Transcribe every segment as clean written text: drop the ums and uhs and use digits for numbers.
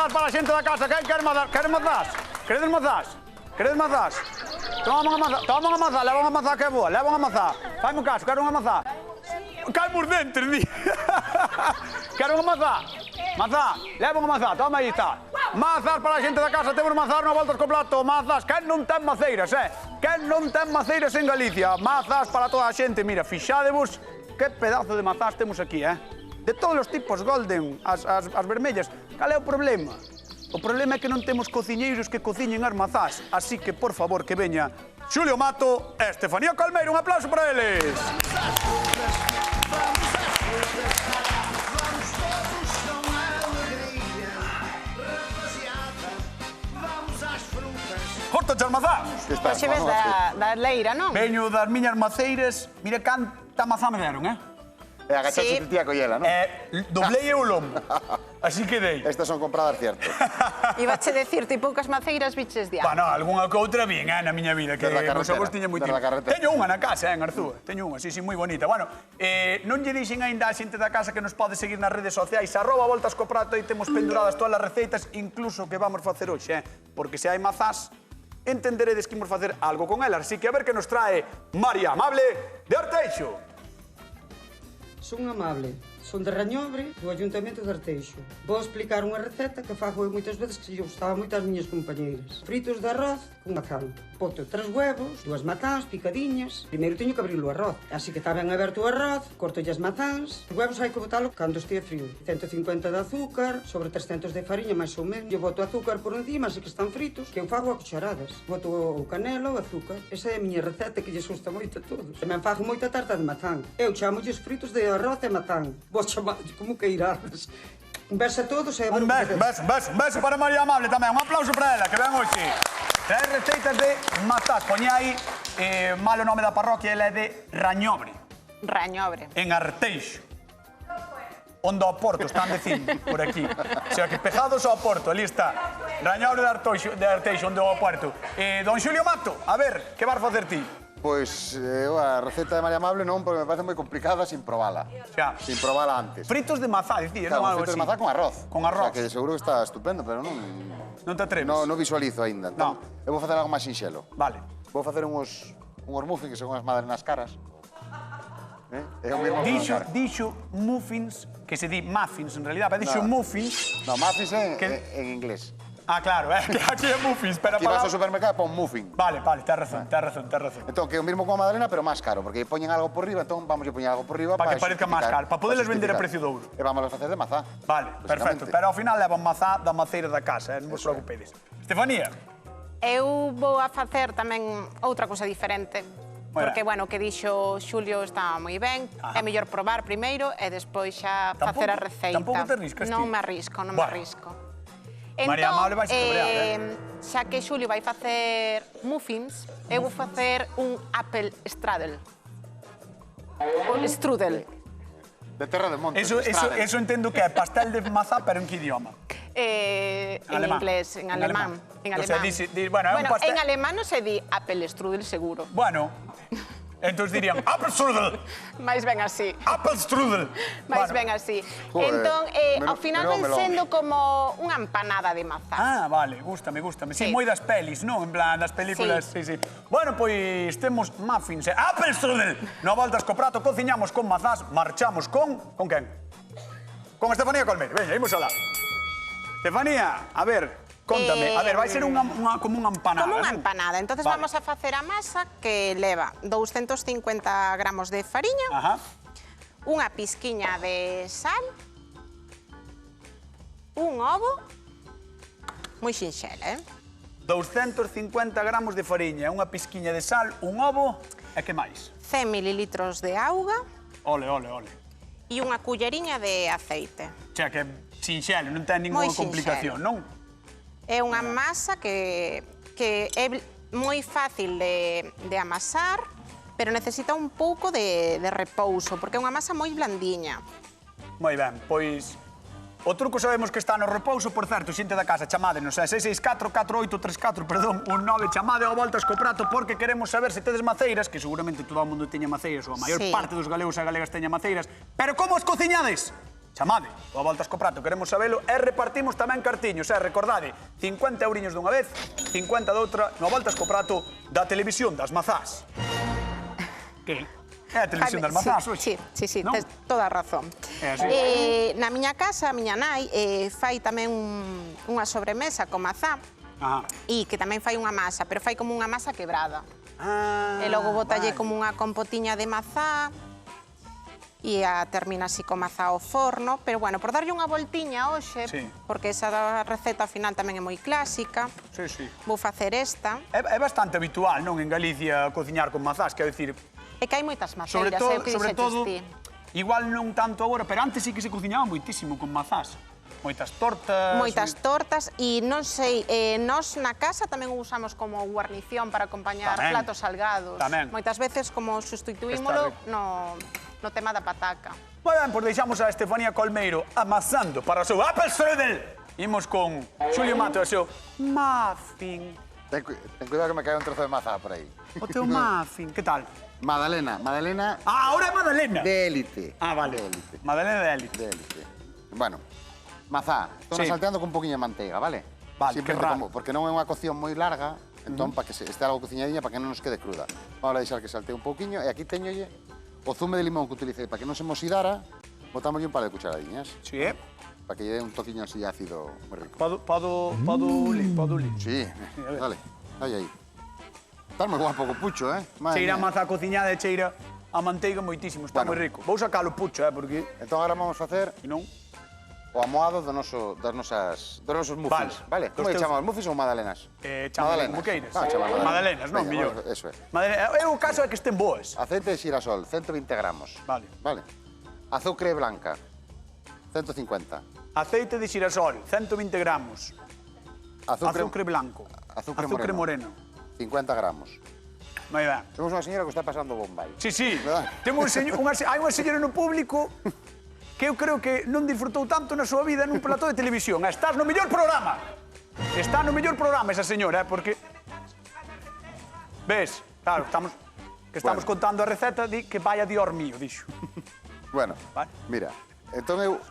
mazás para a xente da casa. Quen quere mazás? Queres mazás? Queredes mazás? Queredes mazás? Toma unha mazá, leva unha mazá que é boa, leva unha mazá. Faime un caso, quero unha mazá. Caime os dentes, di. Quero unha mazá. Mazá, leva unha mazá, toma aí está. Mazás para a xente da casa, temos mazás no voltas co plato. Mazás, quen non ten maceiras, Quen non ten maceiras en Galicia? Mazás para toda a xente, mira, fixádevos que pedazo de mazás temos aquí, De todos os tipos, golden, as vermellas. Cal é o problema? O problema é que non temos cociñeiros que cociñen as mazás, así que, por favor, que veña Xulio Mato e Estefanía Calmeiro. Un aplauso para eles. Corta as mazás. Hoxe ves da leira, non? Veño das miñas maceiras. Mira canta mazá me deron, Agachaste ti a collela, non? Doblei o lombo. Así que dei. Estas son compradas, cierto. Ibache decir, ti poucas maceiras biches de Bueno, algunha que outra bien, na miña vida, que os avós tiñan moito. Teño unha na casa, en Arzúa. Teño unha, sí, moi bonita. Bueno, non lle dixen aínda a xente da casa que nos pode seguir nas redes sociais, @voltas co prato, aí temos penduradas todas as receitas, incluso que vamos facer hoxe, porque se hai mazás, entenderedes que imos facer algo con elas. Así que a ver que nos trae María Amable de Arteixo. Son Amable, son de Rañobre, do Ayuntamento de Arteixo. Vou explicar unha receta que fago eu moitas veces que lle gustaba moito ás miñas compañeiras. Fritos de arroz con mazán. Boto 3 huevos, 2 mazáns picadiñas. Primeiro teño que abrir o arroz, así que está ben aberto o arroz, corto as mazáns. Os huevos hai que botalo cando estea frío. 150 de azúcar, sobre 300 de fariña, máis ou menos. Eu boto azúcar por encima, así que están fritos, que eu fago a cucharadas. Boto o canela, o azúcar. Esa é a miña receta que lles gusta moito a todos. Tamén fago moita tarta de mazán. Eu chamolles fritos de arroz e mazán. Vos chamadlle como que irades. Un beso a todos e a ver un beso para María Amable tamén. Un aplauso para ela, que ven hoxe. Trae receitas de mazás. Poñe aí malo nome da parroquia, ela é de Rañobre. Rañobre. En Arteixo. Onde ao Porto, están dicindo, por aquí. O sea, que pegados ao Porto, ali está. Rañobre de Arteixo, onde ao Porto. Don Xulio Mato, a ver, que vas facer ti? Pois a receta de María Amable non, porque me parece moi complicada sin probala. Xa. Sin probala antes. Fritos de mazá, dicir, Claro, non algo fritos así. de mazá con arroz. Con arroz. O sea, que seguro que está estupendo, pero non... Non te atreves? Non visualizo aínda. Entón, No. eu vou facer algo máis sinxelo. Vale. Vou facer uns muffins que son unhas madrenas caras. É o mesmo Dixo muffins, que se di muffins en realidad, pero dixo muffins... No, muffins en inglés. Ah, claro, que aquí é muffins, pero... Aquí vas ao supermercado e pon muffin. Vale, ten razón. Entón, que é o mesmo con a madalena, pero máis caro, porque poñen algo por riba, entón vamos a poñer algo por riba para que parezca máis caro, para podeles vender a precio de ouro. E vamos a facer de mazá. Vale, perfecto, pero ao final levan mazá da maceira da casa, non vos preocupedes. Estefanía. Eu vou a facer tamén outra cousa diferente. Porque, bueno, o que dixo Xulio está moi ben. É mellor probar primeiro e despois xa facer a receita. Tampouco te arriscas ti? Non me arrisco, non me arrisco. María Amable vai se cobrear, xa que Xulio vai facer muffins, eu vou facer un apple strudel. Strudel. De Terra de Monte. Eso entendo que é pastel de mazá, pero en que idioma? En inglés, en alemán. Bueno, en alemán non se di apple strudel, seguro. Bueno, entón dirían Apfelstrudel. Mais ben así. Apfelstrudel. Mais ben así. Entón, ao final ven sendo como unha empanada de mazá. Ah, vale, gústame. Sí, moi das pelis, non? En plan, das películas, sí. Bueno, pois temos muffins. Apfelstrudel. No voltas co prato, cociñamos con mazás, marchamos con... Con quen? Con Estefanía Calmeiro. Veña, imos alá. Estefanía, a ver... Contame, a ver, vai ser como unha empanada. Como unha empanada. Entonces vamos a facer a masa que leva 250 gramos de fariña, unha pizquiña de sal, un ovo, moi sinxela, 250 gramos de fariña, unha pizquiña de sal, un ovo, e que máis? 100 mililitros de auga. Ole. E unha culleriña de aceite. Xa, que sinxelo, non ten ninguna complicación, non? É unha masa que é moi fácil de amasar, pero necesita un pouco de repouso, porque é unha masa moi blandiña. Moi ben, pois... O truco sabemos que está no repouso, por certo, xente da casa, chamádenos, 664-4834, perdón, 19, chamade ao voltas co prato, porque queremos saber se tedes maceiras, que seguramente todo o mundo teña maceiras, ou a maior parte dos galegos e galegas teña maceiras, pero como as cociñades? chamade o a voltas co prato, queremos sabelo, e repartimos tamén cartiños, recordade, 50 euriños dunha vez, 50 doutra, no a voltas co prato da televisión das mazás. Que? É a televisión das mazás, hoxe? Sí, tes toda a razón. É así. Na miña casa, a miña nai fai tamén unha sobremesa con mazá, e que tamén fai unha masa, pero fai como unha masa quebrada. E logo botalle como unha compotiña de mazá, e a termina así con mazá ao forno, pero bueno, por darlle unha voltiña hoxe, porque esa receta ao final tamén é moi clásica, vou facer esta. É bastante habitual, non, en Galicia, cociñar con mazás, quero dicir... É que hai moitas maceiras, é o que dixetes ti. Igual non tanto agora, pero antes sí que se cociñaba moitísimo con mazás. Moitas tortas... Moitas tortas, e non sei, nós na casa tamén o usamos como guarnición para acompañar platos salgados. Tamén. Moitas veces como sustituímolo no tema da pataca. Moi ben, pois deixamos a Estefanía Colmeiro amasando para o seu Apple Strudel. Imos con Xulio Mato e o seu muffin. Ten cuidado que me cae un trozo de mazá por aí. O teu muffin, que tal? Madalena. Ah, ahora é Madalena. De élite. Ah, vale. De élite. Madalena de élite. De élite. Bueno, mazá. Estou salteando con un poquinho de manteiga, vale? Vale, que raro. Porque non é unha cocción moi larga, entón, para que este algo cociñadiña, para que non nos quede cruda. Vamos a deixar que saltee un pouquiño, e aquí teñolle o zume de limón que utilicei para que non se mosidara, botámoslle un par de cucharadiñas. Sí, Para que lle dé un toquiño así ácido moi rico. Podo lir. Sí, dale, aí. Estás moi guapo co pucho, Cheira a mazá cociñada e cheira a manteiga moitísimo, está moi rico. Vou sacar o pucho, porque... Entón agora vamos facer E non? o amoado dos nosos muffins, vale? Como lle chamamos, muffins ou madalenas? Chamamos como queiras. Madalenas, non, mellor. Eso é. O caso é que estén boas. Aceite de xirasol, 120 gramos. Vale. Azúcar blanca, 150. Aceite de xirasol, 120 gramos. Azúcar blanco. Azúcar moreno. 50 gramos. Moi ben. Temos unha señora que está pasando bombay. Sí. Hai unha señora no público que eu creo que non disfrutou tanto na súa vida nun plató de televisión. Estás no mellor programa. Está no mellor programa esa señora, porque... Ves? Claro, estamos contando a receta de que vai a Dios mío, dixo. Bueno, mira, entón eu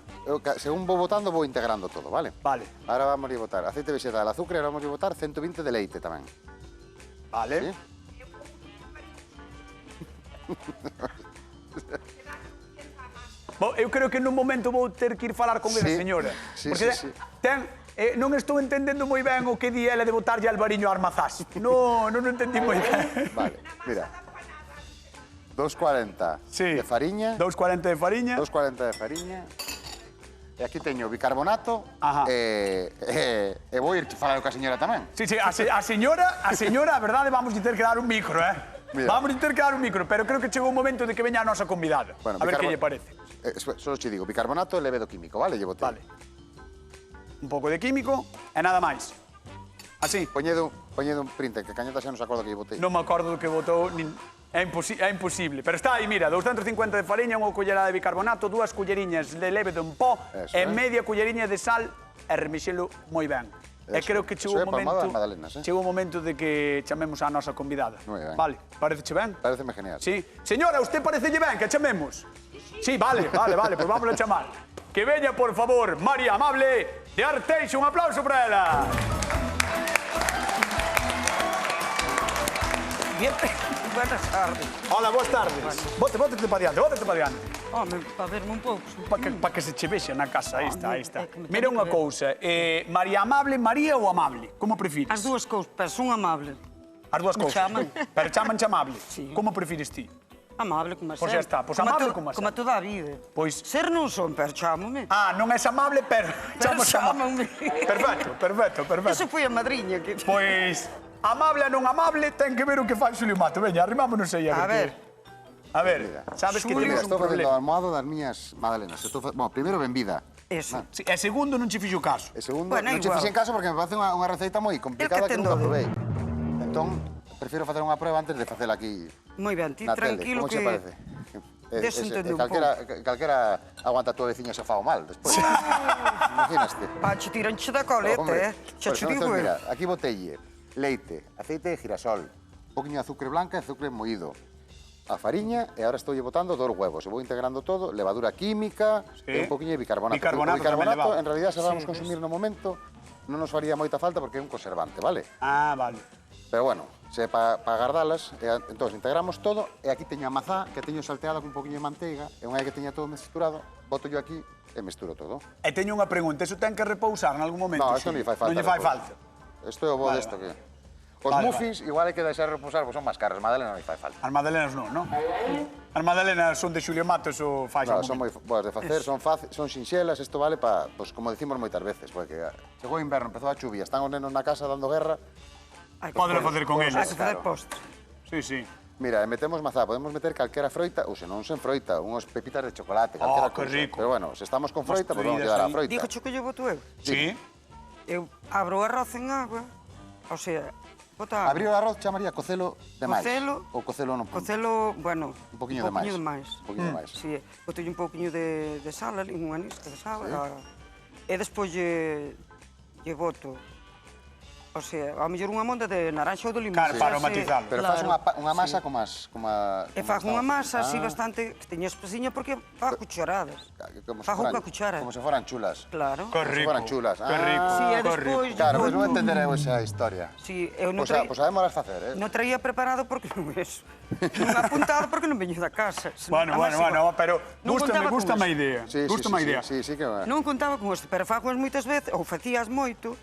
según vou botando, vou integrando todo, vale? Vale. Ahora vamos a botar aceite vegetal, azúcar, e ahora vamos a botar 120 de leite tamén. Vale. ¿Sí? Eu creo que nun momento vou ter que ir falar con esa señora. Porque non estou entendendo moi ben o que di ela de botarlle albariño a armazás. Non entendí moi ben. Vale, mira. 240 de fariña. 240 de fariña. 240 de fariña. E aquí teño bicarbonato. E vou ir falar coa señora tamén. Sí, a señora, a verdade, vamos ter que dar un micro, Vamos ter que dar un micro, pero creo que chegou o momento de que veña a nosa convidada. Bueno, a ver que lle parece. Solo che digo, bicarbonato e levedo químico, vale? Lle botei. Vale. Un pouco de químico e nada máis. Así. Poñedo un print, que cañeta xa non se acorda que lle botei. Non me acordo do que botou, é imposible. Pero está aí, mira, 250 de fariña, unha collerada de bicarbonato, 2 culleriñas de levedo en pó e media culleriña de sal e remexelo moi ben. E creo que chegou o momento de que chamemos a nosa convidada. Vale, paréceche ben? Pareceme genial. Sí. Señora, usted parecelle ben que a chamemos? Sí, vale, pues vamos a chamar. Que veña, por favor, María Amable de Arteixo. Un aplauso para ela. Buenas tardes. Hola, boas tardes. Bótate para diante. Home, para verme un pouco. Para que se che vexa na casa, aí está. Mira unha cousa, María Amable, María ou Amable? Como prefires? As dúas cousas, pero son amable. As dúas cousas? Chaman. Pero chamanche Amable? Sí. Como prefires ti? Amable como a Pois xa está, pois amable como a Como a toda a vida. Pois... Ser non son, pero chámome. Non és amable, pero chámame. Perfecto. Eso foi a madriña que... Pois, amable a non amable, ten que ver o que fai Xulio Mato. Veña, arrimámonos aí a ver. A ver, sabes que temos un problema. Estou facendo o problema. almohado das miñas madalenas. Bueno, primeiro, benvida. Eso. E segundo, non che fixo caso. E segundo, non che fixen caso porque me parece unha receita moi complicada que nunca provei. Entón, prefiro facer unha prueba antes de facela aquí. Moi ben, ti na tele. tranquilo Como que... che parece? Desentende un pouco. Calquera aguanta a tua veciña se fao mal, despois. Imaginaste. Pache, tiranche da coleta, Xa che digo, Mira, aquí botelle leite, aceite de girasol, un poquinho de azúcar blanca e azúcar moído, a fariña e ahora estou botando 2 huevos. E vou integrando todo, levadura química e un poquinho de bicarbonato. Bicarbonato O bicarbonato, tamén en realidad, se vamos consumir no momento, non nos faría moita falta porque é un conservante, vale? Ah, vale. Pero bueno, se para gardalas, entón integramos todo e aquí teño a mazá que teño salteada con un poquinho de manteiga e unha vez que teña todo mesturado, boto yo aquí e mesturo todo. E teño unha pregunta, eso ten que repousar en algún momento? No, isto non lle fai falta. Non lle fai despois. falta. Isto é o bo desto que... Os muffins igual hai que deixar reposar, porque son máis caros, Madalena non lle fai falta. As magdalenas non, non? As magdalenas son de Xulio Matos ou fai No, son moi boas de facer, son sinxelas, isto vale para, pues, como decimos moitas veces, porque chegou o inverno, empezou a chuvia, están os nenos na casa dando guerra. Podelo facer con eles. Hai que facer postres. Sí, sí. Mira, metemos mazá, podemos meter calquera froita, ou se non sen froita, unhos pepitas de chocolate, calquera que cousa. rico. Pero bueno, se estamos con froita, pues vamos a llevar a froita. Digo que lle boto eu. Sí? Eu abro o arroz en agua, o sea, bota agua. Abrir o arroz chamaría cocelo de máis. Cocelo. Ou cocelo non. Cocelo, bueno, Un poquinho de máis. Un poquinho de máis. Sí, botolle un poquinho de sal, ali, un anís de sal, e despois lle boto, o sea, ao mellor unha monda de naranxa ou de limón. Claro, para matizalo. Pero faz unha masa como as... E fago unha masa así bastante, que teña espesiña porque fago cucharadas. Fago coa cuchara. Como se foran chulas. Claro. Que Como se rico. foran chulas. Que rico. Sí, e que despois... rico. Claro, pois non entendereu esa historia. Sí, eu non Pois sabemos facer, non traía preparado porque non eso. Non apuntado porque non veño da casa. Bueno, pero Non contaba con gústame a isto. idea. Gústame a idea. Sí, que... Non contaba con isto, pero fago moitas veces, ou facías moito,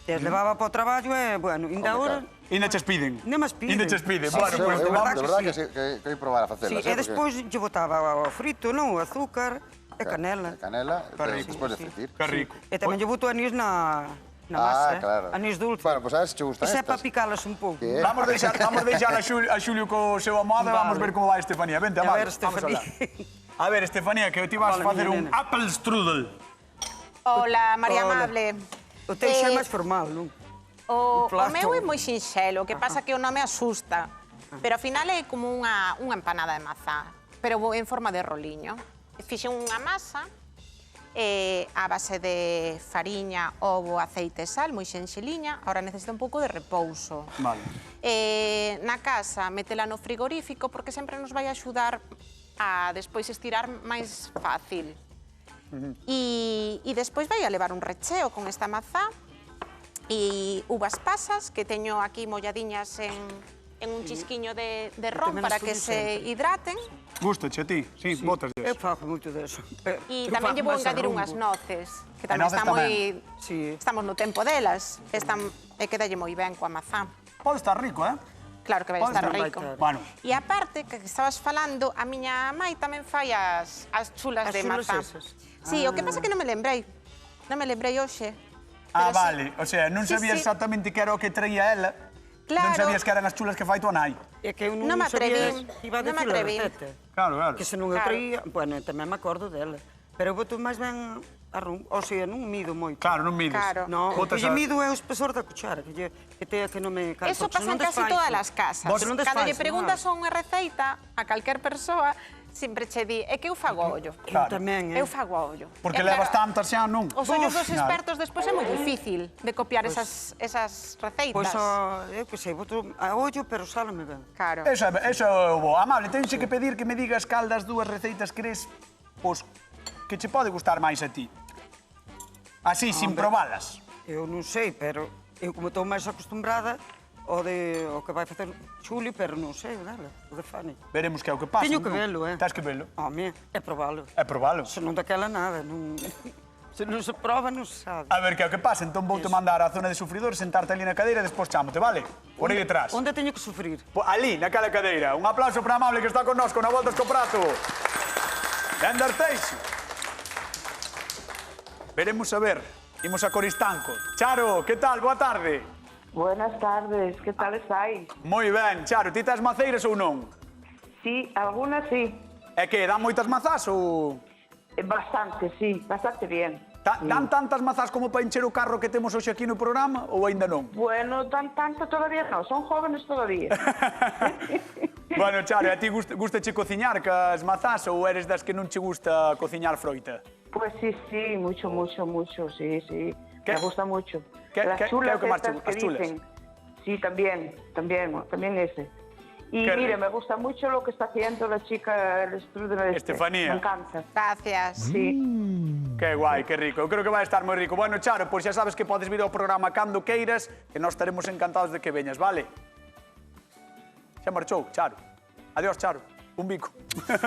e as levaba para o traballo e, bueno, ainda agora... Ainda ches piden. Non mas piden. Ainda ches piden. Sí, Bueno, sí, pues de vamos. verdad que hai probar a facelas. Sí, e despois lle botaba o frito, non, o azúcar e canela. Canela, rico. despois de fritir. Que rico. E tamén lle boto anís na masa, claro. anís dulce. Bueno, pues sabes se che gustan Esa é estas. para picalas un pouco. Que? Vamos deixar a Xulio co seu amado e vamos ver como vai Estefanía. Vente, A amado. ver, Estefanía. A ver, Estefanía, que ti vas a Hola, facer un miña nena. apple strudel. Hola, María Hola. Amable. O teu xa é máis formal, non? O plato. meu é moi sinxelo, o que pasa que o nome asusta. Pero ao final é como unha empanada de mazá, pero en forma de roliño. Fixen unha masa a base de fariña, ovo, aceite e sal, moi sinxeliña. Ahora necesita un pouco de repouso. Vale. Na casa, metela no frigorífico porque sempre nos vai axudar a despois estirar máis fácil. E despois vai a levar un recheo con esta mazá e uvas pasas, que teño aquí molladiñas en un chisquiño de ron tamén para as que colles se sempre. hidraten. Gustache a ti? Sí, botas Eu des. fago moito deso. E tamén lle vou engadir unhas noces, que tamén noces está moi... Sí. Estamos no tempo delas, e quedalle moi ben coa mazá. Pode estar rico, eh? Claro que vai Pode estar estar rico. Bueno. E aparte, que estabas falando, a miña mai tamén fai as chulas As de chulas mazá. esas. Sí, o que pasa é que non me lembrei. Non me lembrei hoxe. Ah, Pero sí. vale. O sea, non Sí, sabías sí. exactamente que era o que traía ela. Claro. Non sabías que eran as chulas que fai tua nai. É que eu non Non me sabía atrevín, que iba a non me decir a atrevín. receta. Claro, claro. Que se non eu Claro. traía, bueno, tamén me acordo dela. Pero eu boto máis ben o sea, non mido moito. Claro, non mides. Claro. No, o Botas que lle a- mido é o espesor da cuchara, que tea que non me calza. Eso pasa en casi todas as casas. Vos- Cando lle preguntas unha receita a calquer persoa, sempre che di, é que eu fago ao ollo. Eu Claro. tamén, Eu fago ao ollo. Porque E levas claro, tantas xa, non? Os ollos Uf, dos expertos despois é moi difícil de copiar esas receitas. Pois, eu que sei, boto a ollo, pero sálame ben. Claro. Eso é o bo. Amable, tenxe que pedir que me digas cal das dúas receitas crees, pois, que che pode gustar máis a ti. Así, sin probalas. Eu non sei, pero eu como estou máis acostumbrada o que vai facer Xulio, pero non sei o dela, o de Fanny. Veremos que é o que pasa. Teño que non? velo, Tens que velo. Home, é probalo. É probalo. Se non daquela nada, non... Se non se proba, non se sabe. A ver que é o que pasa. Entón vou-te mandar á zona de sufridores, sentarte ali na cadeira e despois chámote, vale? Por aí detrás. Onde teño que sufrir? Ali, naquela cadeira. Un aplauso para Amable que está connosco na Voltas co Prato. Dende Arteixo. Veremos a ver. Imos a Coristanco. Charo, que tal? Boa tarde. Buenas tardes, ¿qué tal estáis? Moi ben, Charo. Ti tes maceiras ou non? Sí, algunas sí. É que dan moitas mazás ou... Bastante, sí, bastante bien. Dan tantas mazás como para encher o carro que temos hoxe aquí no programa ou aínda non? Bueno, tanto todavía no, son jóvenes todavía. Bueno, Charo, a ti gustache cociñar cas mazás ou eres das que non che gusta cociñar froita? Pues sí, sí, mucho, sí, sí. ¿Qué? Me gusta mucho. ¿Qué- Las qué- chulas qué es lo que más te estas gusta? que Las chulas. dicen. Sí, también ese. Y Qué mire, rico. me gusta mucho lo que está haciendo la chica, el strudel este. Estefanía. Me encanta. Gracias. Sí. Que guai, que rico. Eu creo que vai estar moi rico. Bueno, Charo, pois xa sabes que podes vir ao programa cando queiras, que nós estaremos encantados de que veñas, vale? Xa marchou, Charo. Adiós, Charo. Un bico.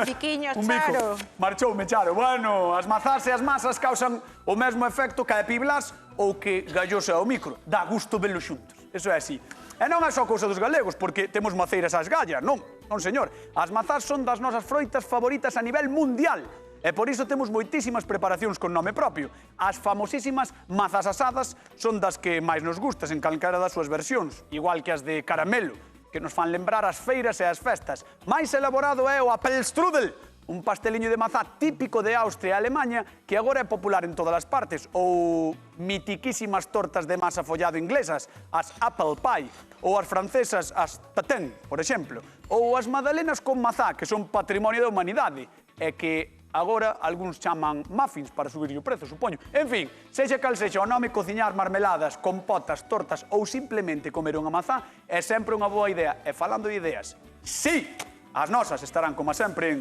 Biquiños, Un bico. Charo. Marchoume, Charo. Bueno, as mazás e as masas causan o mesmo efecto que a epiblas ou que gallosa ao micro. Dá gusto velo xuntos. Eso é así. E non é só cousa dos galegos, porque temos maceiras ás gallas, non. Non, señor. As mazás son das nosas froitas favoritas a nivel mundial. E por iso temos moitísimas preparacións con nome propio. As famosísimas mazas asadas son das que máis nos gustas en calquera das súas versións, igual que as de caramelo, que nos fan lembrar as feiras e as festas. Máis elaborado é o Apfelstrudel, un pasteliño de mazá típico de Austria e Alemanha que agora é popular en todas as partes, ou mitiquísimas tortas de masa follado inglesas, as apple pie, ou as francesas, as tatin, por exemplo, ou as magdalenas con mazá, que son patrimonio da humanidade, e que agora algúns chaman muffins para subir o prezo, supoño. En fin, sexa cal sexa o nome, cociñar marmeladas, compotas, tortas ou simplemente comer unha mazá é sempre unha boa idea. E falando de ideas, sí, as nosas estarán como sempre en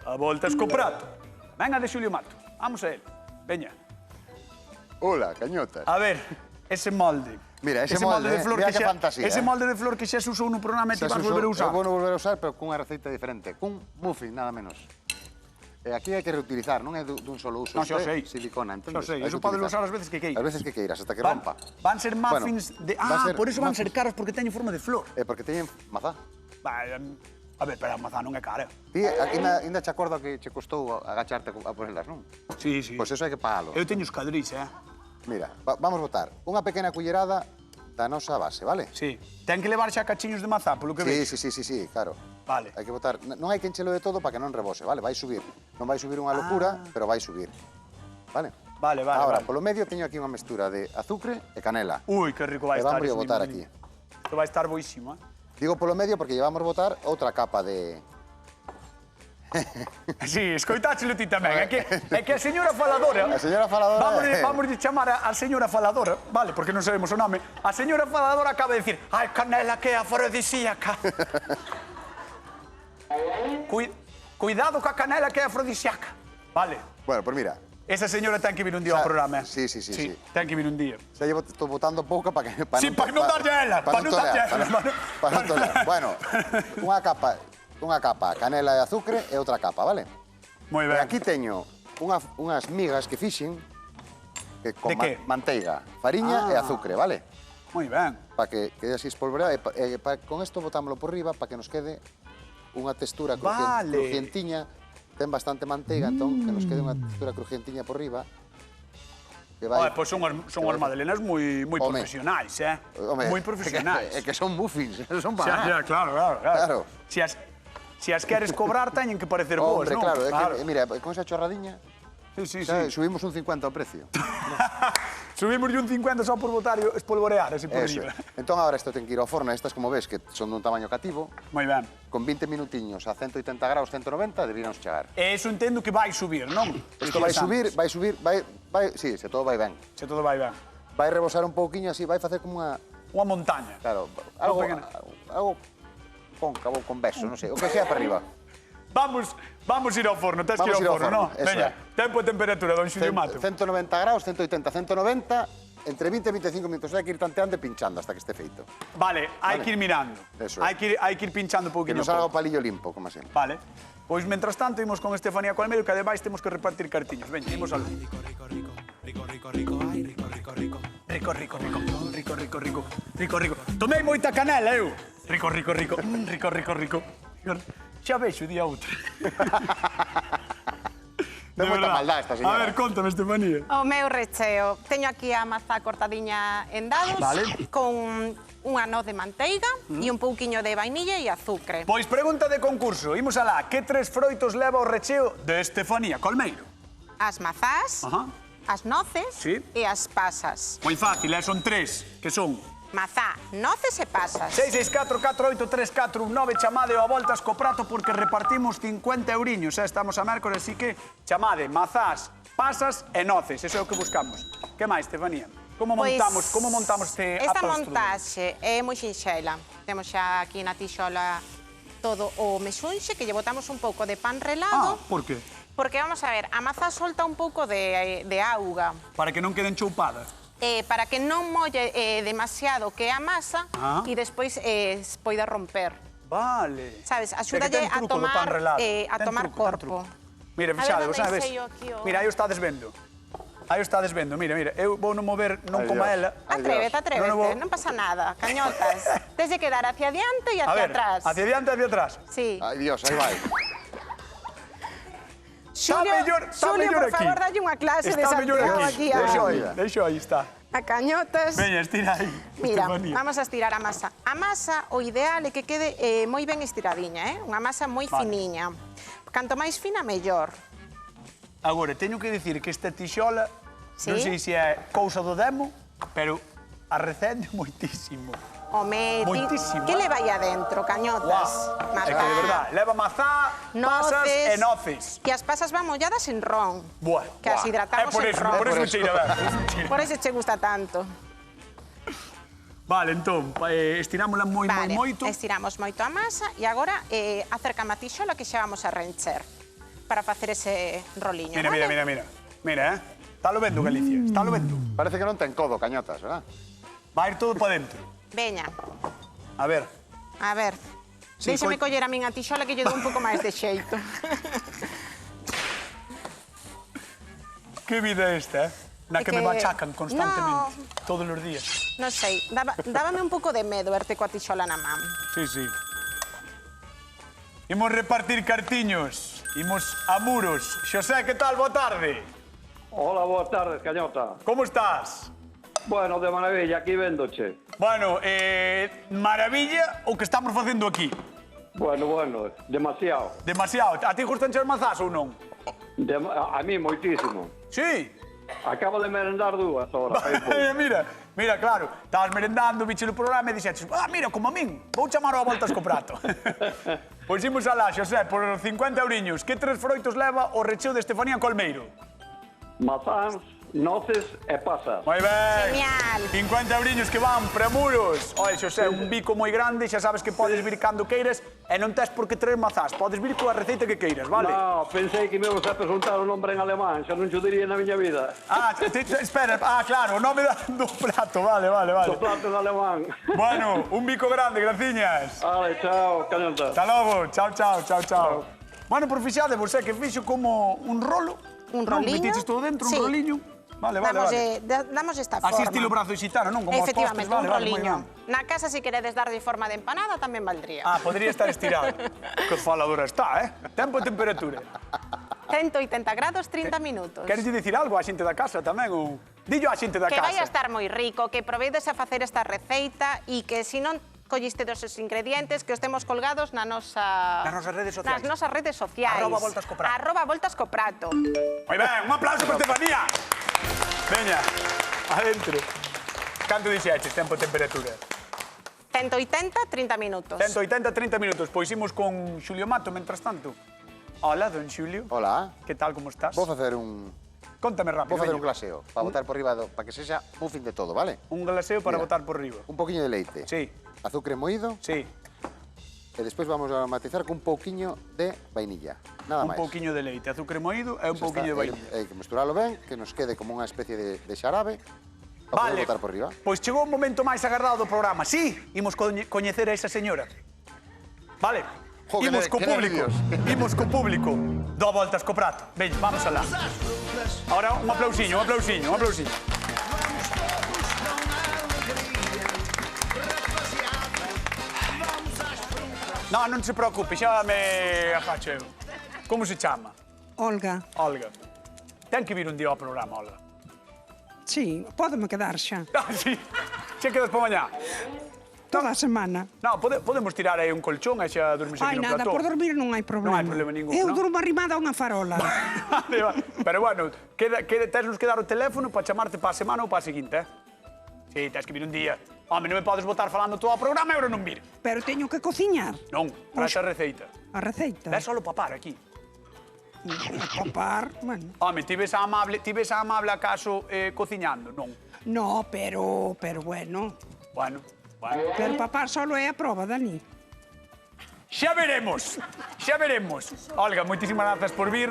@avoltascoprato. Venga de Xulio Mato, vamos a él. Veña. Hola, cañotas. A ver, ese molde. Mira, ese molde, de flor mira que que xa, fantasía, ese molde de flor que xa se usou no programa e te Xa vas se usou, volver a usar. É bueno volver a usar, pero cunha receita diferente. Cun muffin, nada menos. E aquí hai que reutilizar, non é dun solo uso. Non, xa Isto é sei. silicona, Xa entendes? sei, Hai eso que podelo utilizar. usar as veces que queiras. As veces que queiras, hasta que Van, rompa. van ser muffins Bueno, de... va a Ah, ser por eso van ser muffins. caros, porque teñen forma de flor. Porque teñen mazá. Va, a ver, pero a mazá non é cara. Ti, ainda che acordo que che costou agacharte a ponelas, non? Sí, sí. Pois eso hai que pagalo. Eu teño os cadrís, Mira, vamos botar unha pequena cullerada da nosa base, vale? Sí. Ten que levar xa cachiños de mazá, polo que vexo. Sí, claro. Vale. Hai que botar, non hai que enchelo de todo para que non rebose, vale? Vai subir. Non vai subir unha locura, pero vai subir. Vale? Vale, vale, Ahora, vale. polo medio teño aquí unha mestura de azúcar e canela. Ui, que rico vai E estar. vamos a eso, botar niño, aquí. niño. Isto vai estar boísimo, Digo polo medio porque llevamos botar outra capa de... Sí, escoitáchelo ti tamén. É que a señora faladora... A señora faladora... Vamos de chamar a señora faladora, vale, porque non sabemos o nome. A señora faladora acaba de dicir ai, canela que é afrodisíaca. Cuidado ca canela que é afrodisíaca. Vale. Bueno, pues mira, Esa señora ten que vir un día ao programa. Sí. Ten que vir un día. xa llevo estou botando pouca para que... Sí, para non darlle a ela, para non darlle a ela. Para non tolear. Bueno, unha capa canela e azúcar e outra capa, vale? Moi E ben. aquí teño unhas migas que fixen que con De que? manteiga, fariña e azúcar, vale? Moi ben. Para que quede así espolvoreado e con isto botámoslo por riba para que nos quede unha textura Vale. crujientiña. Ten bastante manteiga, entón, que nos quede unha textura crujientiña por riba. Que vai... Pois son as madalenas moi Home. profesionais, Home, moi profesionais. É que son muffins, son Xa, para... claro. Se as queres cobrar, teñen que parecer boas, Hombre, non? claro, é que, mira, con esa chorradiña, Sí. subimos un 50 ao precio. Subimos un 50 só por botar espolvorear, así por Eso. riba. Entón, agora isto ten que ir ao forno, estas, como ves, que son dun tamaño cativo, Moi ben. con 20 minutiños a 180 graus, 190, deberíamos chegar. E iso entendo que vai subir, non? Isto vai subir, sí, se todo vai ben. Se todo vai ben. Vai rebosar un pouquiño así, vai facer como unha... Unha montaña. Claro, algo cóncavo, convexo, non sei, o que sea para arriba. Vamos ir ao forno, tens que ir Vamos ao forno, non? eso Veña, é. tempo e temperatura, don Xulio Mato. 190 graus, 180, 190, entre 20 e 25 minutos. Hai que ir tanteando e pinchando hasta que este feito. Vale, hai que ir mirando. Eso é. Hai que ir pinchando un Que pouquinho. nos salga o palillo limpo, como sempre. Vale. Pois, mentras tanto, imos con Estefanía Colmedo, que ademais temos que repartir cartiños. Veña, imos algo. Rico. Tomei moita canela, eu. Rico. Xa vexo día outro. Ten moita maldad esta señora. A ver, contame, Estefanía. O meu recheo. Teño aquí a mazá cortadiña en dados, Vale. con unha noz de manteiga e un pouquiño de vainilla e azúcar. Pois pregunta de concurso. Imos alá. Que tres froitos leva o recheo de Estefanía Colmeiro? As mazás, Ajá. as noces Sí. e as pasas. Moi fácil, son tres. Que son? Mazá, noces e pasas. 664-483419, chamade ao voltas co prato porque repartimos 50 euriños. Estamos a mércores, así que chamade mazás, pasas e noces. Eso é o que buscamos. Que máis, Estefanía? Como montamos este Esta apple strudel? montaxe é moi sinxela. temos xa aquí na tixola todo o mexunxe, que lle botamos un pouco de pan relado. por qué? Porque, vamos a ver, a mazá solta un pouco de auga. Para que non queden choupadas. Para que non molle demasiado que a masa e despois poida romper. Vale. Sabes, É que axúdalle ten a truco do pan relado. a Ten tomar truco, ten corpo. truco. Mira, fixade, vos sabes? Mira, aí o estades vendo. Aí o estades vendo, mira, eu vou non mover, non como a ela. Atrévete, non pasa nada, cañotas. Tens de quedar hacia diante e A hacia ver, atrás. hacia diante e hacia atrás. Sí. Ai, Dios, aí vai. Xulio, Está mellor por aquí. favor, dalle unha clase de Está mellor Santiago aquí. aquí Deixo aí, está. a cañotas. Veña, estira aí. Mira, Estefanía. vamos a estirar a masa. A masa, o ideal é que quede moi ben estiradiña, unha masa moi Vale. finiña. Canto máis fina, mellor. Agora, teño que dicir que esta tixola, Sí? non sei se é cousa do demo, pero arrecende moitísimo. Home, Moitísimo. que le vai adentro, cañotas? É que de verdade, leva mazá, pasas e noces. Que as pasas van molladas en ron. Buah, Que as hidratamos por en eso, ron. por eso Por eso. cheira ben. Por eso che gusta tanto. Vale, entón, estirámola moi moito. Estiramos moito a masa e agora acercame a tixola que xa vamos a rencher para facer ese roliño, Mira, vale? mira. Mira, Está lo vendo, Galicia, está lo vendo. Parece que non ten codo, cañotas, verdad? Vai ir todo para dentro. Veña, A ver, a ver. Sí, Déxame coi- coller a min a tixola que lle dou un pouco máis de xeito. que vida é esta, na É que me que- machacan constantemente, todos os días. Non sei, dábame un pouco de medo verte coa tixola na man. Sí. Imos repartir cartiños, imos a muros. Xosé, que tal? Boa tarde. Hola, boas tardes, cañota. Como estás? Bueno, de maravilla, aquí véndoche. Bueno, maravilla o que estamos facendo aquí. Bueno, demasiado. Demasiado. A ti gustan as mazás ou non? A mí, moitísimo. Sí. Acabo de merendar dúas horas. fai pouco. Mira, claro, estabas merendando, biche no programa e dixetes, mira, como a min, vou chamar a voltas co prato. Pois imos alá, Xosé, por 50 euriños. Que tres froitos leva o recheo de Estefanía Colmeiro? Mazás, noces e pasas. Moi ben. Genial. 50 euriños que van para muros. Oi, Xosé, un bico moi grande, xa sabes que podes vir cando queiras e non tes por que traer mazás. Podes vir coa receita que queiras, vale? No, pensei que me ibas a preguntar o nombre en alemán, xa non xo diría na miña vida. Espera, claro, o nome do prato, vale. O plato en alemán. Bueno, un bico grande, graciñas. Vale, chao, cañota. Hasta logo, chao. Bueno, por fixade, você que fixo como un rolo. Un Non, roliño. metiches todo dentro, Sí. un roliño. Vale. Damos esta forma. Así estilo brazo xitano, non? Como os postres, Efectivamente, vale, un moi roliño. ben. Na casa, se queredes dar de forma de empanada, tamén valdría. Podría estar estirado. Que faladora está, Tempo e temperatura. 180 grados, 30 minutos. Queres dicir algo á xente da casa tamén? Ou... Dillo á xente da Que casa. vai a estar moi rico, que provedes a facer esta receita e que se non colliste dos ingredientes que os temos colgados nas nosas redes sociais. Nas nosas redes sociais. @voltascoprato. @voltascoprato. Moi ben, un aplauso para Estefanía. Veña, adentro. Canto dixeches, tempo e temperatura? 180, 30 minutos. 180, 30 minutos. Pois imos con Xulio Mato, mentras tanto. Hola, don Xulio. Hola. Que tal, como estás? Vou facer un Contame rápido. un veña. glaseo para botar por riba, para que sexa un fin de todo, vale? Un glaseo para Mira. botar por riba. Un poquinho de leite. Sí, Azúcar moído. sí. E despois vamos a matizar con un pouquiño de vainilla. Nada Un máis. pouquiño de leite, azúcar moído e un Xa pouquiño de está. vainilla. Hai que mesturalo ben, que nos quede como unha especie de xarabe para poder botar por riba. Pois chegou o momento máis agardado do programa. Sí, imos coñecer a esa señora. Vale, Jo, que imos ne- co que público. nervios. Imos co público. Do voltas co prato. Veña, vamos alá. Ahora un aplausiño. Non se preocupe, xa me afacho eu. Como se chama? Olga, Olga. Ten que vir un día ao programa, Olga. sí, pódeme quedar xa. Sí. Xa quedas para mañá. Toda a semana. Non, podemos tirar aí un colchón e xa dormir aquí Ai, no nada, plató. por dormir non hai problema. Non hai problema ningún, Eu non? durmo arrimada a unha farola. Vale, vale. Pero bueno, tesnos que dar o teléfono para chamarte para a semana ou para a seguinte, Sí, tens que vir un día. Home, non me podes botar falando todo o programa e agora non vir. Pero teño que cociñar. Non, para esa receita. A receita. Ves solo papar aquí. A papar, bueno. Home, ti ves a amable acaso cociñando? Non. No, pero bueno. Bueno, Per papar solo é a proba, Dani. Xa veremos, xa veremos. Olga, moitísimas grazas por vir.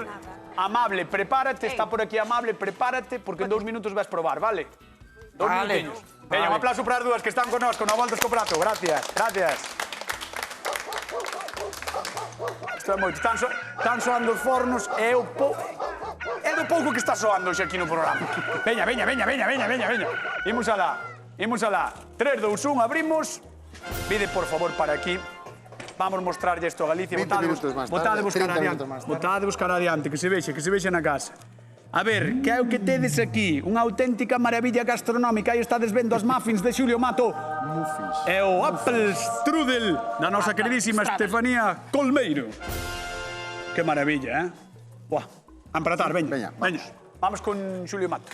Amable, prepárate, está por aquí Amable, prepárate, porque en 2 minutos vas probar, vale? 2 minutinhos. Veña, un aplauso para as dúas que están connosco na Volta co Prato. Gracias, gracias. Isto é moito. Están soando os fornos e o pouco... É do pouco que está soando hoxe aquí no programa. Veña. Imos alá. 3, 2, 1, abrimos. Vide, por favor, para aquí. Vamos mostrarlle isto a Galicia. 20 minutos máis tarde, 30 minutos máis tarde. Botade buscar adiante, que se vexe na casa. A ver, que é o que tedes aquí? Unha auténtica maravilla gastronómica. Aí estades vendo as muffins de Xulio Mato. Muffins. É o Apple Strudel da nosa queridísima Estefanía Colmeiro. Que maravilla, eh? Buah, a empratar, veña. Vamos con Xulio Mato.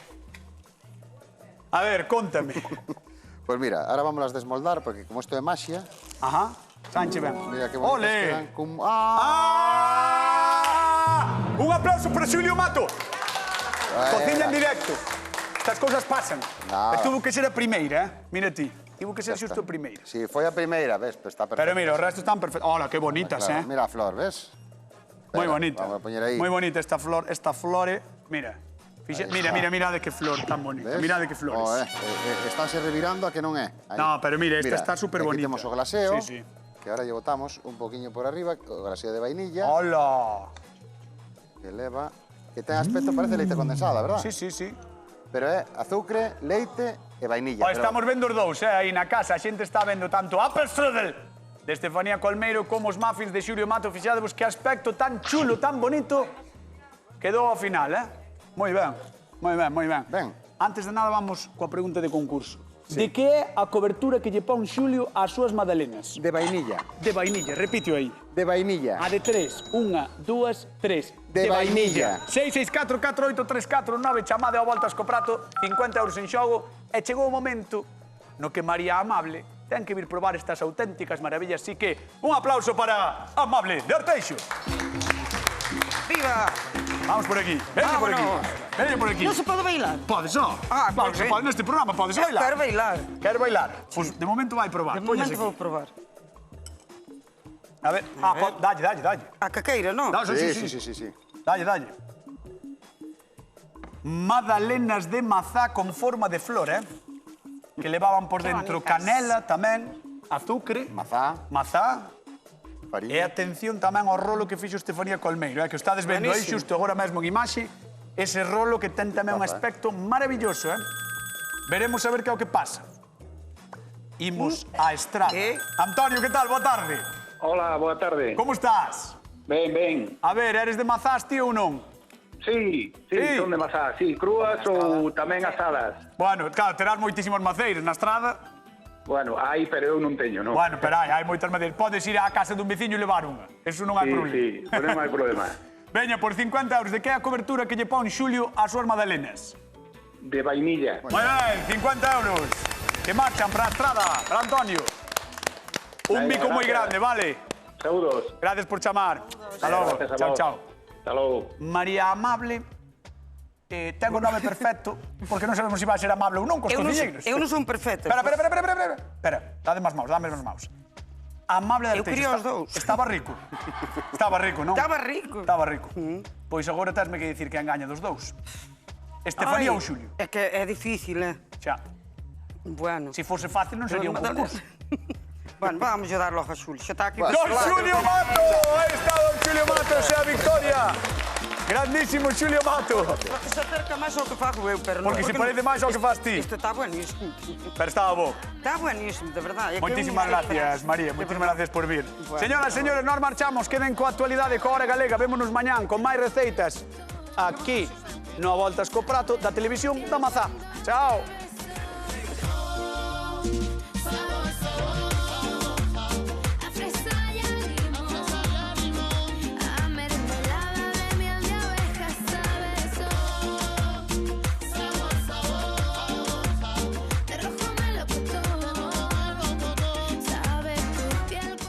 A ver, contame. Pues mira, ahora vamos a desmoldar, porque como esto é maxia... Ajá, Sánchez, ben. Mira que bonitas Ole! quedan con... ¡Ah! Un aplauso para Xulio Mato. Cociña en Venga. directo. Estas cousas pasan. Nada. E tuvo que ser a primeira, eh? Mira ti. Tuvo que ser Ya xusto a está. primeira. Si foi a primeira, ves, pues está perfecto. Pero mira, os restos están perfectos. Hola, que bonitas, Claro, eh? mira a flor, ves? Moi Espera, bonita. Vamos a poñer aí. Moi bonita esta flore. Mira. Mira de que flor tan bonita. ¿Ves? Mira de que flores. Oh, estánse revirando a que non é. Aí. No, pero mira, esta está superbonita. Aquí temos o glaseo, Sí, sí. que ahora lle botamos un poquinho por arriba, o glaseo de vainilla, Hola. que leva... Que ten aspecto, parece leite condensada, verdad? Sí, sí, sí. Pero é azucre, leite e vainilla. Oh, pero- estamos vendo os dous, aí na casa. A xente está vendo tanto Apple Strudel de Estefanía Colmeiro como os muffins de Xulio Mato. Fixadevos que aspecto tan chulo, tan bonito quedou ao final, eh? Moi ben. Ben. Antes de nada vamos coa pregunta de concurso. De que é a cobertura que lle pon Xulio ás súas magdalenas? De vainilla. De vainilla, repíteo aí. De vainilla. A de 3, 1, 2, 3. De vainilla. 664-483449, chamade ao Voltas co Prato, 50 euros en xogo. E chegou o momento no que María Amable ten que vir probar estas auténticas maravillas. Así que, un aplauso para Amable de Arteixo. Viva! Vamos por aquí. Veña por aquí. Vámonos. Veña por aquí. Non se pode bailar? Podes, ó. Ah, Claro que se pues pode neste programa, podes bailar. Quero bailar. Quero bailar? Pois de momento vai probar. De Póñase momento aquí. vou probar. A ver, dalle. A caqueira, non? No, Sí. Dalle. Magdalenas de mazá con forma de flor, eh? Que levaban por dentro canela tamén, azúcar, Mazá, mazá. E farina. atención tamén ao rolo que fixo Estefanía Colmeiro, que o estades vendo aí Buenísimo. xusto agora mesmo en imaxe, ese rolo que ten tamén un aspecto maravilloso, eh? Veremos a ver que é o que pasa. Imos á estrada. ¿Qué? Antonio, que tal? Boa tarde. Hola, boa tarde. Como estás? Ben. A ver, eres de mazás, tío, ou non? Sí, Sí. son de masá. Sí, crúas ou tamén asadas. Bueno, claro, terás moitísimos maceiros na estrada. Bueno, hai, pero eu non teño, non? Bueno, pero hai moitas maceiras. Podes ir á casa dun veciño e levar unha. Eso non hai problema. Sí, pero non hai problema. Veña, por 50 euros, de que é a cobertura que lle pon Xulio ás súas magdalenas? De vainilla. Moi ben, 50 euros. Que marchan para a estrada, para Antonio. Un Venga, bico moi gracias. grande, vale? Saúdos. Gracias por chamar. Hasta logo. Gracias a vos. Chao. Hasta logo. María Amable, ten o nome perfecto, porque non sabemos se vai ser amable ou non cos cociñeiros. Eu non son perfecta. Espera, dame as maus. Amable de Eu Arteixo. quería os dous. Estaba rico, non? Estaba rico. Estaba rico. Pois agora tesme que dicir que engaña dos dous. Estefanía ou Xulio? É que é difícil, Xa. Bueno. Se fose fácil non sería un concurso. Bueno, vamos a dar logo a Xulio. Xa está aquí. ¡Don Xulio Mato! Ahí está Don Xulio Mato, sea victoria. Grandísimo Xulio Mato. Porque se acerca máis ao que fago eu, pero non. Porque se parece máis ao que faz ti. Isto está buenísimo. Pero estaba bo. Está buenísimo, de verdade. É que Moitísimas é unha gracias, diferencia. María. De Moitísimas verdade. gracias por vir. Bueno. Señoras, señores, nós marchamos. Queden coa actualidade, coa Hora Galega. Vémonos mañán con máis receitas aquí no A Voltas co Prato da Televisión da Mazá. Chao.